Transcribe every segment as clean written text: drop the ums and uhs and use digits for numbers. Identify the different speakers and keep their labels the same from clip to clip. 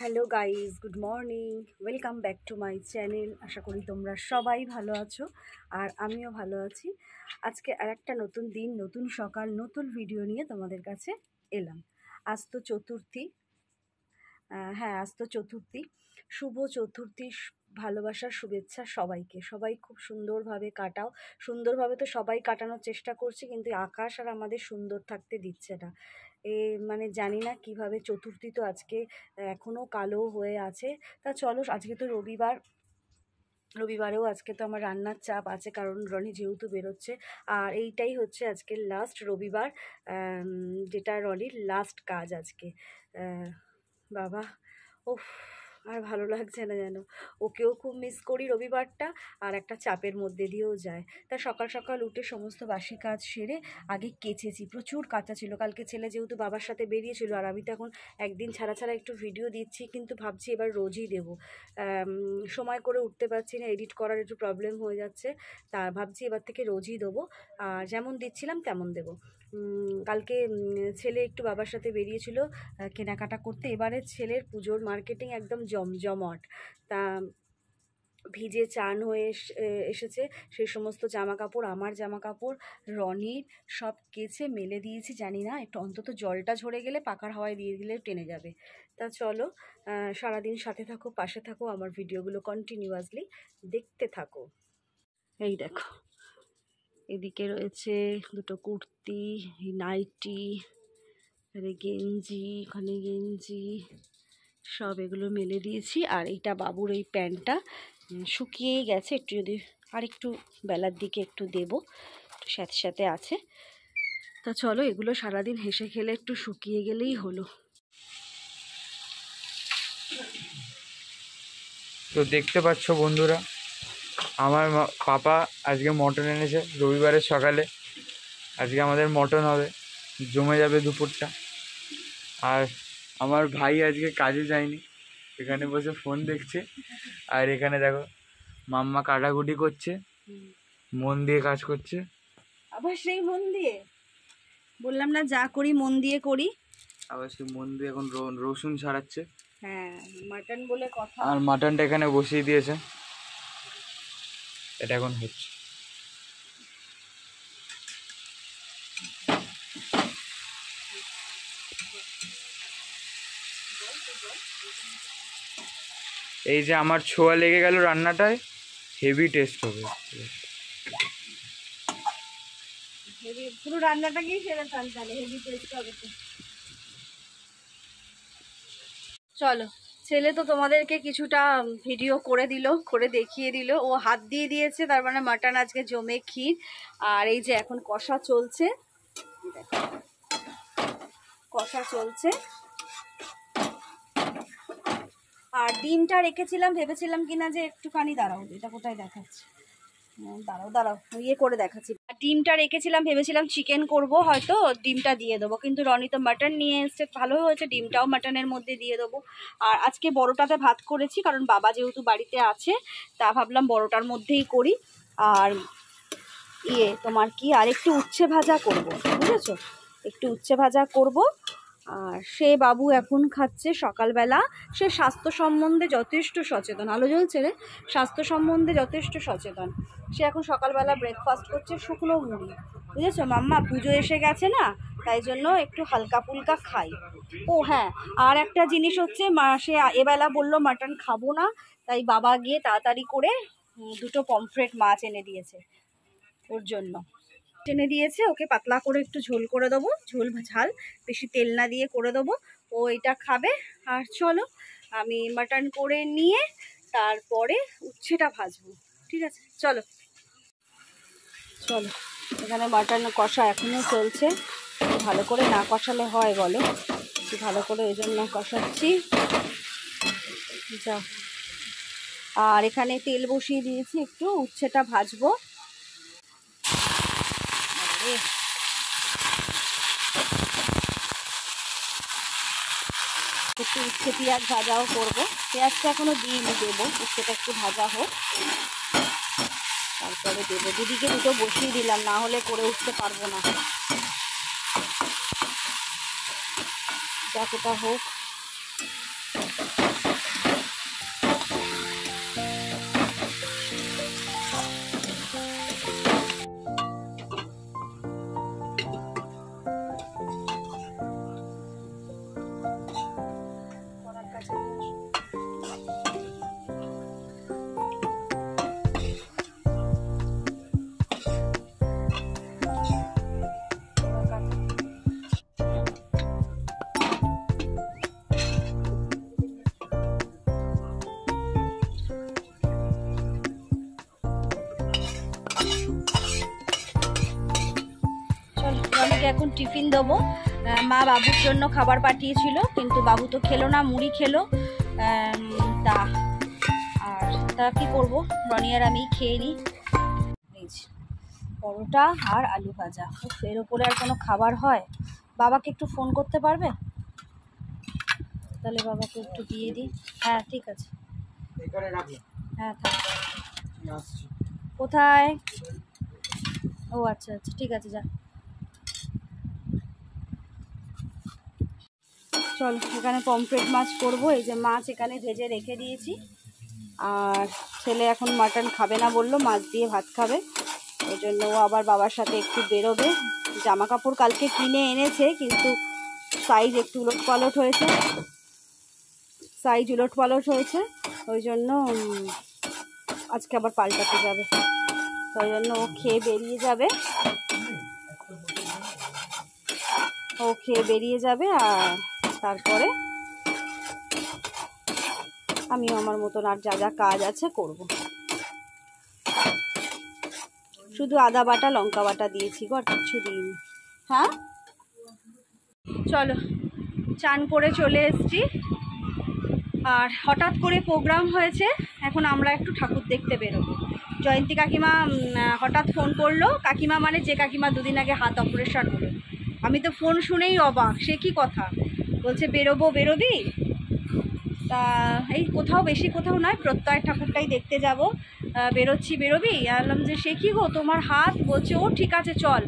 Speaker 1: Hello guys, good morning, welcome back to my channel. আশা করি তোমরা সবাই ভালো আছো আর আমিও ভালো আছি। আজকে আর একটা নতুন দিন, নতুন সকাল, নতুন ভিডিও নিয়ে তোমাদের কাছে এলাম। আজ তো চতুর্থী। হ্যাঁ, আজ তো চতুর্থী। শুভ চতুর্থী, ভালোবাসার শুভেচ্ছা সবাইকে। সবাই খুব সুন্দরভাবে কাটাও। সুন্দরভাবে তো সবাই কাটানোর চেষ্টা করছে, কিন্তু আকাশ আর আমাদের সুন্দর থাকতে দিচ্ছে না। মানে জানি না কিভাবে। চতুর্থী তো আজকে এখনও কালো হয়ে আছে। তা চলো, আজকে তো রবিবারেও আজকে তো আমার রান্নার চাপ আছে, কারণ রনি যেহেতু বেরোচ্ছে। আর এইটাই হচ্ছে আজকের লাস্ট রবিবার, যেটা রনির লাস্ট কাজ আজকে। বাবা, ওফ, আর ভালো লাগছে না যেন। ওকেও খুব মিস করি রবিবারটা, আর একটা চাপের মধ্যে দিয়েও যায়। তা সকাল সকাল উঠে সমস্ত বাসি কাজ সেরে আগে কেচেছি। প্রচুর কাঁচা ছিল, কালকে ছেলে যেহেতু বাবার সাথে বেরিয়েছিল। আর আমি তো এখন একদিন ছাড়া ছাড়া একটু ভিডিও দিচ্ছি, কিন্তু ভাবছি এবার রোজই দেবো। সময় করে উঠতে পারছি না, এডিট করার একটু প্রবলেম হয়ে যাচ্ছে। তা ভাবছি এবার থেকে রোজই দেবো, আর যেমন দিচ্ছিলাম তেমন দেবো। কালকে ছেলে একটু বাবার সাথে বেরিয়েছিল কেনাকাটা করতে। এবারে ছেলের পুজোর মার্কেটিং একদম জমজমাট। তা ভিজে চান হয়ে এসেছে সেই সমস্ত জামা কাপড়, আমার জামা কাপড়, রনির, সব কেচে মেলে দিয়েছি। জানি না, একটু অন্তত জলটা ঝরে গেলে পাখার হাওয়ায় দিয়ে দিলে টেনে যাবে। তা চলো, সারাদিন সাথে থাকো, পাশে থাকো, আমার ভিডিওগুলো কন্টিনিউয়াসলি দেখতে থাকো। এই দেখো, এদিকে রয়েছে দুটো কুর্তি, নাইটি, গেঞ্জি, ওখানে গেঞ্জি, সব এগুলো মেলে দিয়েছি। আর এইটা বাবুর এই প্যান্টটা শুকিয়েই গেছে, একটু যদি আর একটু বেলার দিকে একটু দেবো, একটু সাথে সাথে আছে। তা চলো, এগুলো সারাদিন হেসে খেলে একটু শুকিয়ে গেলেই হলো।
Speaker 2: তো দেখতে পাচ্ছ বন্ধুরা, আমার পাপা আজকে মটন এনেছে রবিবারের সকালে। আজকে আমাদের মটন হবে, জমে যাবে দুপুরটা। আর আমার ভাই আজকে কাজে যায়নি, এখানে বসে ফোন দেখছে। আর এখানে দেখো মাম্মা কাটাকুটি করছে, মন দিয়ে কাজ করছে।
Speaker 1: আবার সেই মন দিয়ে, বললাম না যা করি মন দিয়ে করি।
Speaker 2: আবার সে মন দিয়ে এখন রসুন ছাড়াচ্ছে।
Speaker 1: হ্যাঁ, মাটন বলে কথা।
Speaker 2: আর মাটনটা এখানে বসিয়ে দিয়েছে, এটা এখন হচ্ছে। এই যে আমার ছোঁয়া লেগে গেল রান্নাটায়, হেভি টেস্ট হবে।
Speaker 1: পুরো রান্নাটাকেই সেরে তাহলে হেভি টেস্ট হবে তো। চলো, ছেলে তো তোমাদেরকে কিছুটা ভিডিও করে দিল, করে দেখিয়ে দিল। ও হাত দিয়ে দিয়েছে, তার মানে মাটন আজকে জমে ক্ষীর। আর এই যে এখন কষা চলছে, কষা চলছে। আর ডিমটা রেখেছিলাম, ভেবেছিলাম কিনা যে একটুখানি, দাঁড়াও এটা কোথায় দেখাচ্ছে, দাঁড়াও দাঁড়াও ইয়ে করে দেখাচ্ছি। ডিমটা রেখেছিলাম, ভেবেছিলাম চিকেন করব, হয়তো ডিমটা দিয়ে দেবো, কিন্তু রনি তো মাটন নিয়ে এসছে। ভালো হয়েছে, ডিমটাও মাটনের মধ্যে দিয়ে দেবো। আর আজকে বড়টাতে ভাত করেছি, কারণ বাবা যেহেতু বাড়িতে আছে, তা ভাবলাম বড়টার মধ্যেই করি। আর তোমার কি, আর একটু উচ্ছে ভাজা করব, বুঝেছো, একটু উচ্ছে ভাজা করব। আর সে বাবু এখন খাচ্ছে সকালবেলা। সে স্বাস্থ্য সম্বন্ধে যথেষ্ট সচেতন, আলো জ্বলছে রে, স্বাস্থ্য সম্বন্ধে যথেষ্ট সচেতন। সে এখন সকালবেলা ব্রেকফাস্ট করছে শুকনো মুড়ি, বুঝেছো। মাম্মা পুজো এসে গেছে না, তাই জন্য একটু হালকা ফুলকা খাই। ও হ্যাঁ, আর একটা জিনিস হচ্ছে, সে এবেলা বললো মাটন খাবো না, তাই বাবা গিয়ে তাড়াতাড়ি করে দুটো পমফ্রেট মাছ এনে দিয়েছে ওর জন্য। টেনে দিয়েছে, ওকে পাতলা করে একটু ঝোল করে দেবো, ঝোল ঝাল বেশি তেল না দিয়ে করে দেবো, ও এটা খাবে। আর চলো, আমি মাটন করে নিয়ে তারপরে উচ্ছেটা ভাজবো, ঠিক আছে। চলো চলো, এখানে মাটন কষা এখনও চলছে। ভালো করে না কষালে হয় বলো, একটু ভালো করে ওই জন্য কষাচ্ছি। যাও, আর এখানে তেল বসিয়ে দিয়েছি, একটু উচ্ছেটা ভাজবো। একটু উচ্ছে পেঁয়াজ ভাজাও করবো, পেঁয়াজটা এখনো দিইনি, দেবো। উচ্ছেটা একটু ভাজা হোক, তারপরে দেবো। দুদিকে দুটো বসিয়ে দিলাম, না হলে করে উঠতে পারবো না। যাক, এটা হোক। কাকিমাকে এখন টিফিন দেবো। মা বাবুর জন্য খাবার পাঠিয়েছিল, কিন্তু বাবু তো খেলো না, মুড়ি খেলো। তা কি করবো, রনি আর আমি খেয়ে নিই। পরোটা আর আলু ভাজা, এর উপরে আর কোনো খাবার হয়? বাবাকে একটু ফোন করতে পারবে? তাহলে বাবাকে একটু দিয়ে দিই। হ্যাঁ ঠিক আছে, হ্যাঁ থাক। কোথায়? ও আচ্ছা আচ্ছা, ঠিক আছে যা। চল, এখানে পমফ্রেট মাছ করবো। এই যে মাছ এখানে ভেজে রেখে দিয়েছি। আর ছেলে এখন মাটন খাবে না বললো, মাছ দিয়ে ভাত খাবে। ওই জন্য ও আবার বাবার সাথে একটু বেরোবে। জামা কাপড় কালকে কিনে এনেছে, কিন্তু সাইজ একটু উলটপালট হয়েছে। ওই জন্য আজকে আবার পাল্টাতে যাবে। ওই জন্য ও খেয়ে বেরিয়ে যাবে। আর তারপরে আমিও আমার মতন আর যা যা কাজ আছে করব। শুধু আদা বাটা লঙ্কা বাটা দিয়েছি গো, আর কিছু দিইনি। হ্যাঁ চলো, চান করে চলে এসেছি। আর হঠাৎ করে প্রোগ্রাম হয়েছে, এখন আমরা একটু ঠাকুর দেখতে বেরোবো। জয়ন্তী কাকিমা হঠাৎ ফোন করলো। কাকিমা মানে যে কাকিমা দুদিন আগে হাত অপারেশন হলো। আমি তো ফোন শুনেই অবাক, সে কি কথা, বলছে বেরোবি? তা এই বেশি কোথাও নয়, প্রত্যয় ঠাকুরটাই দেখতে যাব, বেরোবি? বললাম যে সে কি গো তোমার হাত? বলছে ও ঠিক আছে চল,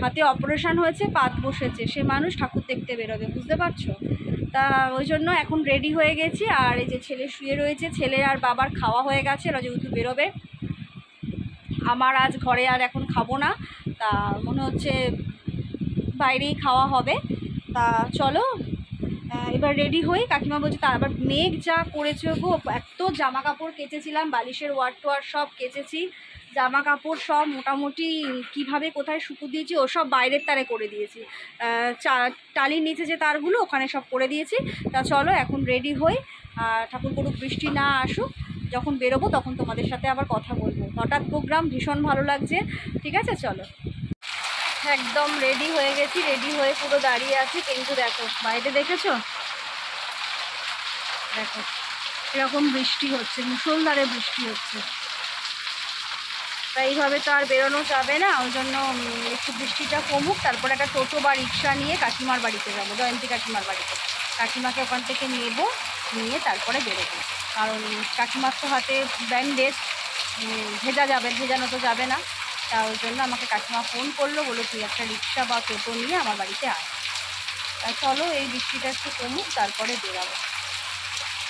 Speaker 1: হাতে অপারেশন হয়েছে, পাত বসেছে, সে মানুষ ঠাকুর দেখতে বেরোবে, বুঝতে পারছো? তা ওই জন্য এখন রেডি হয়ে গেছি। আর এই যে ছেলে শুয়ে রয়েছে, ছেলের আর বাবার খাওয়া হয়ে গেছে, ওরা যেহেতু বেরোবে। আমার আজ ঘরে আর এখন খাবো না, তা মনে হচ্ছে বাইরেই খাওয়া হবে। তা চলো এবার রেডি হই। কাকিমা বলছে, তার আবার মেঘ যা করেছে গো, এত জামা কাপড় কেচেছিলাম, বালিশের ওয়ার সব কেচেছি, জামা কাপড় সব মোটামুটি কিভাবে কোথায় শুকু দিয়েছি ও সব বাইরের তারে করে দিয়েছি। টালির নিচে যে তারগুলো ওখানে সব করে দিয়েছি। তা চলো এখন রেডি হই। ঠাকুর করুক বৃষ্টি না আসুক, যখন বেরোবো তখন তোমাদের সাথে আবার কথা বলবো। হঠাৎ প্রোগ্রাম, ভীষণ ভালো লাগছে। ঠিক আছে চলো, একদম রেডি হয়ে গেছি, রেডি হয়ে পুরো দাঁড়িয়ে আছি। কিন্তু দেখো বাইরে দেখো এরকম বৃষ্টি হচ্ছে, মুষলধারে বৃষ্টি হচ্ছে। তাই এইভাবে তো আর বেরোনো যাবে না, ওই জন্য একটু বৃষ্টিটা কমুক, তারপরে একটা টোটো বা রিক্সা নিয়ে কাকিমার বাড়িতে যাবো, জয়ন্তী কাকিমার বাড়িতে। কাকিমাকে ওখান থেকে নিয়ে তারপরে বেরোবো। কারণ কাকিমার তো হাতে ব্যান্ডেজ, ভেজানো তো যাবে না। তা ওই জন্য আমাকে কাকিমা ফোন করলো, বলে তুই একটা রিক্সা বা টোটো নিয়ে আমার বাড়িতে আয়। তা চলো এই বৃষ্টিটা একটু কমুক, তারপরে বেরাবো।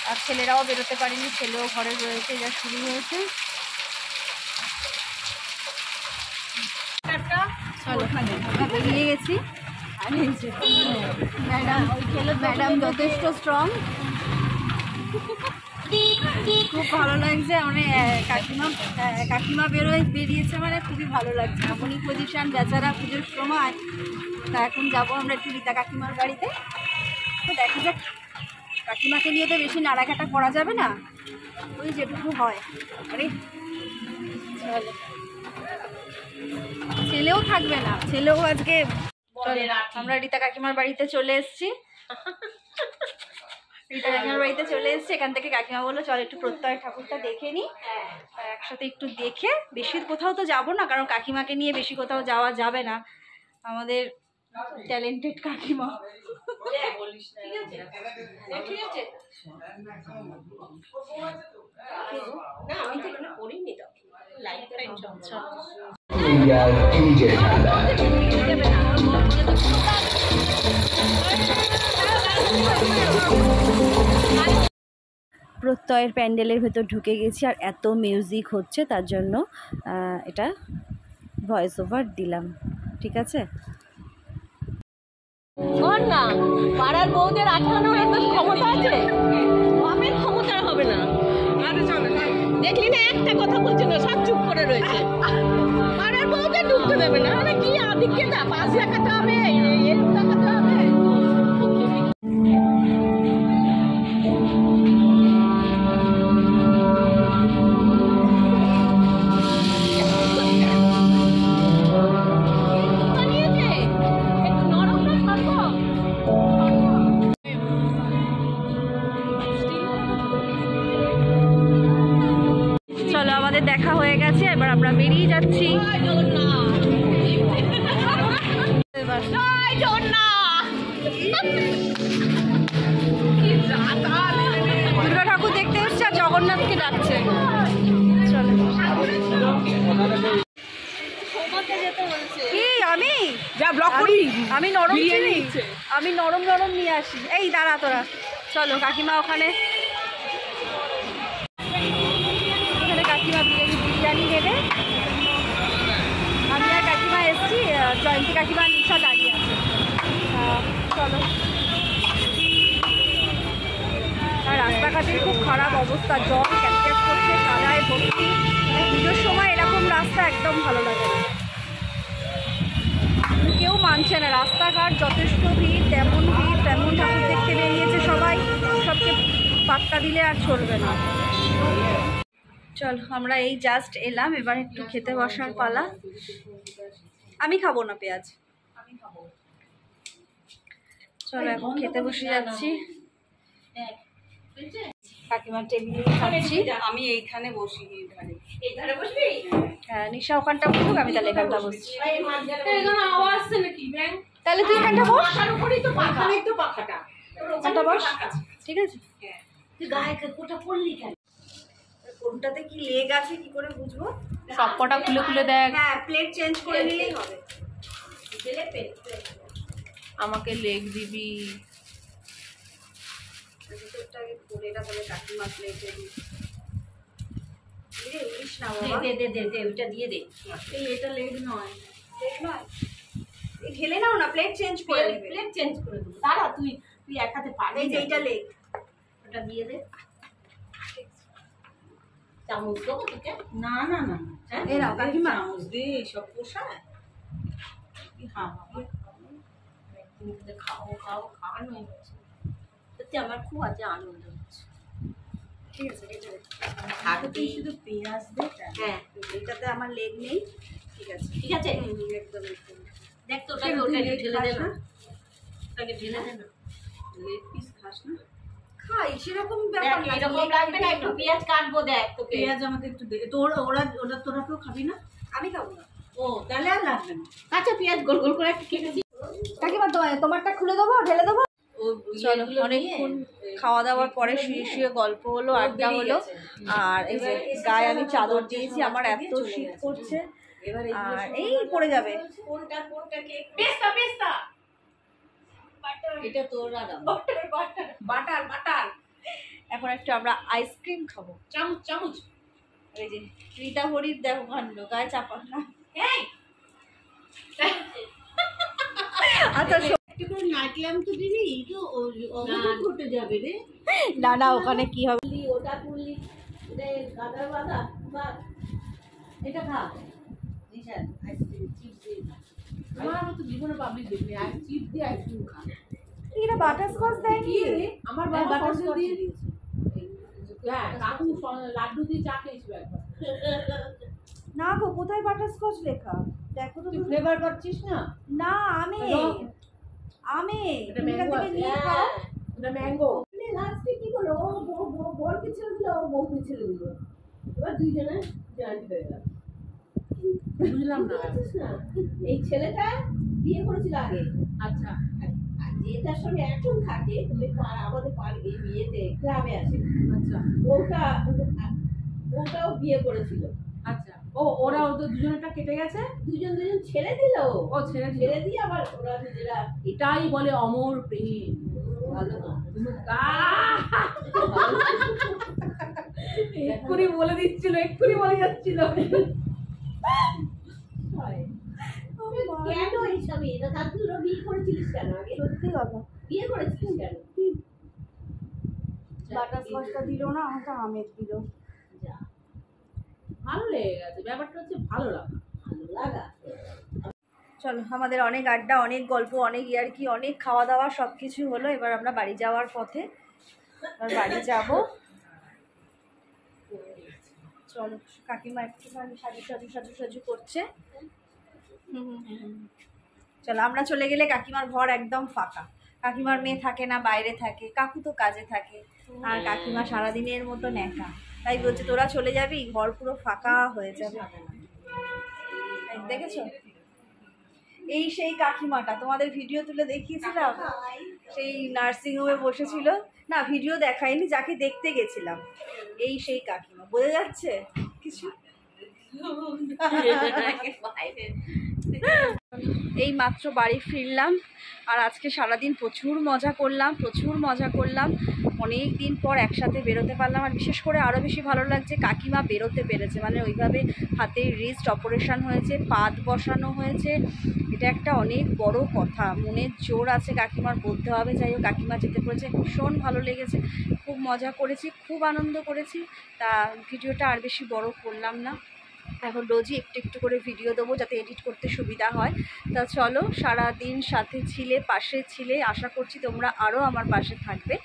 Speaker 1: আর ছেলেরাও বেরোতে পারেনি, ছেলেও ঘরে রয়েছে, যা শুরু হয়েছে। চলো বেরিয়ে গেছি। ম্যাডাম যথেষ্ট স্ট্রং, খুব ভালো লাগছে। মানে কাকিমা বেরিয়েছে মানে খুবই ভালো লাগছে। এমনই পজিশন, বেচারা পুজোর সময়। তা এখন যাবো আমরা একটু রীতা কাকিমার বাড়িতে। তো দেখা যাক, কাকিমাকে নিয়ে তো বেশি নাড়াঘাটা করা যাবে না, ওই যেটুকু হয়। আরে চলো, ছেলেও থাকবে না, ছেলেও আজকে। আমরা রীতা কাকিমার বাড়িতে চলে এসেছি। এখান থেকে কাকিমা বললো চল একটু প্রত্যয় ঠাকুরটা দেখে নি, একসাথে একটু দেখে। বেশি কোথাও তো যাবো না, কারণ কাকিমাকে নিয়ে বেশি কোথাও যাওয়া যাবে না। আমাদের ট্যালেন্টেড কাকিমা। প্রত্যয়ের প্যান্ডেলের ভেতর ঢুকে গেছি, আর এত মিউজিক হচ্ছে, তার জন্য এটা ভয়েস ওভার দিলাম। ঠিক আছে,
Speaker 3: না পাড়ার বউদের আটকানোর এত ক্ষমতা আছে, বাপের ক্ষমতা হবে না। দেখলি না একটা কথা বলছে না, সব চুপ করে রয়েছে। পাড়ার বউকে ঢুকতে দেবে না, মানে কি আদিকে না, পাঁচ লাখাতে হবে, এর টাকাতে হবে।
Speaker 1: দেখা হয়ে গেছে, এবার আমরা বেরিয়ে যাচ্ছি। দুর্গা ঠাকুর দেখতে এসছে আর জগন্নাথকে ডাকছে। চলো কি আমি
Speaker 3: যা ব্লক করি
Speaker 1: আমি নরম চিনি, আমি নরম নরম নিয়ে আসি। এই দাঁড়া তোরা, চলো কাকিমা ওখানে কাকিমা বিরিয়ানি নেবে। আমি আর কাকিমা এসছি, জয়ন্তী কাকিমা নিচা দাঁড়িয়ে আছে। চলো। আর রাস্তাঘাটের খুব খারাপ অবস্থা, জল ক্যাটক্যাট করছে, কাদায় ভর্তি। পুজোর সময় এরকম রাস্তা একদম ভালো লাগে না, কেউ মানছে না। রাস্তাঘাট যথেষ্ট ভিড়, তেমন ঠাকুর দেখতে বেরিয়েছে সবাই, সবকে পাত্তা দিলে আর চলবে না। চল আমরা এই জাস্ট এলাম, এবার একটু খেতে বসার পালা। আমি খাবো না পেঁয়াজ, চলো এখন খেতে বসে যাচ্ছি। কাকিমার টেবিলে খাচ্ছি,
Speaker 3: আমি এইখানে বসি।
Speaker 1: হ্যাঁ নিশা ওখানটা বসুক, আমি তাহলে এখানটা বসছি। তাহলে তুই এখানটা বস, এখানটা বস, ঠিক আছে। কোনটাতে কি লেগ আছে কি করে বুঝবো?
Speaker 3: সব কটা খুলে খুলে দেখ।
Speaker 1: হ্যাঁ প্লেট চেঞ্জ করে নিলেই হবে।
Speaker 3: আমাকে লেগ দিবি।
Speaker 1: কাকিমা প্লেটে দিই না,
Speaker 3: ওটা দিয়ে দে।
Speaker 1: এটা লেগ নয়, ঢেলে নাও না, প্লেট চেঞ্জ করে নেবে।
Speaker 3: প্লেট চেঞ্জ করে দেবো, দাঁড়া তুই এক হাতে পারবি।
Speaker 1: এই যে এইটা লেগ,
Speaker 3: ওটা দিয়ে দে। চামচ দেবো তোকে? না না না,
Speaker 1: এই নাও কাকিমা।
Speaker 3: চামচ দে, সব পোষায়। খাও খাও খাওয়ানো হয়ে গেছে, সত্যি আমার খুব আজ আনন্দ হচ্ছে।
Speaker 1: ঠিক আছে, এটা
Speaker 3: থাকবে শুধু পেঁয়াজ দে।
Speaker 1: হ্যাঁ এটাতে আমার লেগ নেই। ঠিক আছে
Speaker 3: ঠিক আছে,
Speaker 1: একদম একদম।
Speaker 3: দেখ তো ওটাকে ঢেলে দে না, ওটাকে ঢেলে দে না। লেগ পিস খাস না?
Speaker 1: খাই, সেরকম ব্যাপার না।
Speaker 3: এরকম লাগবে না, একটু পেঁয়াজ কাটবো। দেখ তোকে
Speaker 4: পেঁয়াজ আমাকে একটু দে। তো তোরা কেউ খাবি না?
Speaker 1: আমি খাবো না।
Speaker 4: ও তাহলে আর লাগবে না।
Speaker 3: আচ্ছা পেঁয়াজ গোল গোল করে একটু কেটেছি।
Speaker 1: কাকিমা তোমারটা খুলে দেবো, ঢেলে দেবো।
Speaker 3: ও
Speaker 1: চলো অনেকক্ষণ খাওয়া দাওয়ার পরে শুয়ে শুয়ে গল্প হলো, আড্ডা হলো। আর এই যে গায়ে আমি চাদর দিয়েছি, আমার এত শীত করছে, আর এই পড়ে যাবে।
Speaker 3: কোনটা কে পেস্তা পেস্তা এটা তোর আর বাটার বাটার।
Speaker 1: এখন একটু আমরা আইসক্রিম খাবো।
Speaker 3: চামচ চামচ।
Speaker 1: এই যে রীতা হরির দেখো কাণ্ড, গায়ে চাপা না।
Speaker 3: এই
Speaker 1: আচ্ছা
Speaker 4: একটু করে নাটলাম তো দিদি, তো ঘটে যাবে রে।
Speaker 1: না না, ওখানে কি হবে?
Speaker 3: ওটা করলি গাদা বাদা বা এটা খা। নিশান আইসক্রিম চিপ দিয়ে খা।
Speaker 4: আমার মতো জীবনে পাবলিক দেখবি চিপ দিয়ে আইসক্রিম খা।
Speaker 1: এটা বাটারস্কচ দেয় কি?
Speaker 4: আমার বাবা বাটারস্কচ দিয়ে দিয়েছে। হ্যাঁ কাকু লাড্ডু দিয়ে চা খেয়েছিল একবার।
Speaker 1: না গো, কোথায় বাটারস্কচ লেখা? দেখো তো।
Speaker 4: তুই ফ্লেভার পাচ্ছিস না?
Speaker 1: না আমি
Speaker 4: এটা
Speaker 1: তুমি এখান
Speaker 4: ম্যাঙ্গো
Speaker 1: থেকে
Speaker 4: আছে।
Speaker 1: নিয়ে খাও।
Speaker 4: ওটা ম্যাঙ্গো।
Speaker 3: লাস্টে কি হলো? ও বরকে ছেড়ে দিল, ও বউকে ছেড়ে দিল। এবার দুইজনে জয়েন্ট হয়ে গেল।
Speaker 4: বুঝলাম না।
Speaker 3: এই ছেলেটা বিয়ে করেছিল আগে।
Speaker 4: আচ্ছা
Speaker 3: আর যেটার সঙ্গে এখন থাকে আমাদের এই বিয়েতে গ্রামে আছে।
Speaker 4: আচ্ছা
Speaker 3: ওটাও বিয়ে করেছিল।
Speaker 4: আচ্ছা। ওরা ওদের দুজনেরটা কেটে গেছে।
Speaker 3: দুজন ছেড়ে দিল।
Speaker 4: ও ছেড়ে
Speaker 3: ছেড়ে দিয়ে আবার ওরা নিজেরা।
Speaker 4: এটাই বলে অমর প্রেম।
Speaker 3: ভালো না।
Speaker 4: এক্ষুনি বলে দিচ্ছিল, এক্ষুনি বলে যাচ্ছিল।
Speaker 3: কেন এইসব এটা তার জন্য বিয়ে করেছিলিস কেন আগে?
Speaker 1: সত্যি কথা,
Speaker 3: বিয়ে করেছিলিস কেন?
Speaker 1: বাটারস্কচটা দিল না, আমাকে আমের দিল।
Speaker 3: যা
Speaker 4: ভালো লেগে গেছে, ব্যাপারটা হচ্ছে ভালো লাগা।
Speaker 3: ভালো লাগা।
Speaker 1: চলো আমাদের অনেক আড্ডা, অনেক গল্প, অনেক ইয়ার্কি, অনেক খাওয়া দাওয়া সব কিছু হলো। এবার আমরা বাড়ি যাওয়ার পথে, এবার বাড়ি যাব। চলো কাকিমা একটুখানি সাজু করছে। চলো আমরা চলে গেলে কাকিমার ঘর একদম ফাঁকা। কাকিমার মেয়ে থাকে না, বাইরে থাকে, কাকু তো কাজে থাকে, আর কাকিমা সারাদিনের মতো একা। তাই বলছে তোরা চলে যাবি, ঘর পুরো ফাঁকা হয়ে যাবে। দেখেছো, এই সেই কাকিমাটা তোমাদের ভিডিও তুলে দেখিয়েছিলাম, সেই নার্সিংহোমে বসেছিল না, ভিডিও দেখাইনি, যাকে দেখতে গেছিলাম, এই সেই কাকিমা। বোঝা যাচ্ছে কিছু? এই মাত্র বাড়ি ফিরলাম, আর আজকে সারাদিন প্রচুর মজা করলাম। অনেক দিন পর একসাথে বেরোতে পারলাম, আর বিশেষ করে আরও বেশি ভালো লাগছে কাকিমা বেরোতে পেরেছে, মানে ওইভাবে হাতের রিস্ট অপারেশন হয়েছে, পাত বসানো হয়েছে, এটা একটা অনেক বড় কথা। মনের জোর আছে কাকিমার, বলতে হবে। যাই হোক, কাকিমা যেতে পেরেছে, ভীষণ ভালো লেগেছে, খুব মজা করেছি, খুব আনন্দ করেছি। তা ভিডিওটা আর বেশি বড় করলাম না, এখন রোজই একটু একটু করে ভিডিও দেবো যাতে এডিট করতে সুবিধা হয়। তা চলো, সারাদিন সাথে ছিলে, পাশে ছিলে, আশা করছি তোমরা আরও আমার পাশে থাকবে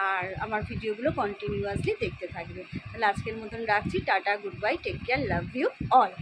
Speaker 1: আর আমার ভিডিওগুলো কন্টিনিউয়াসলি দেখতে থাকবে। তাহলে আজকের মতন রাখছি, tata, goodbye, take care, love you all.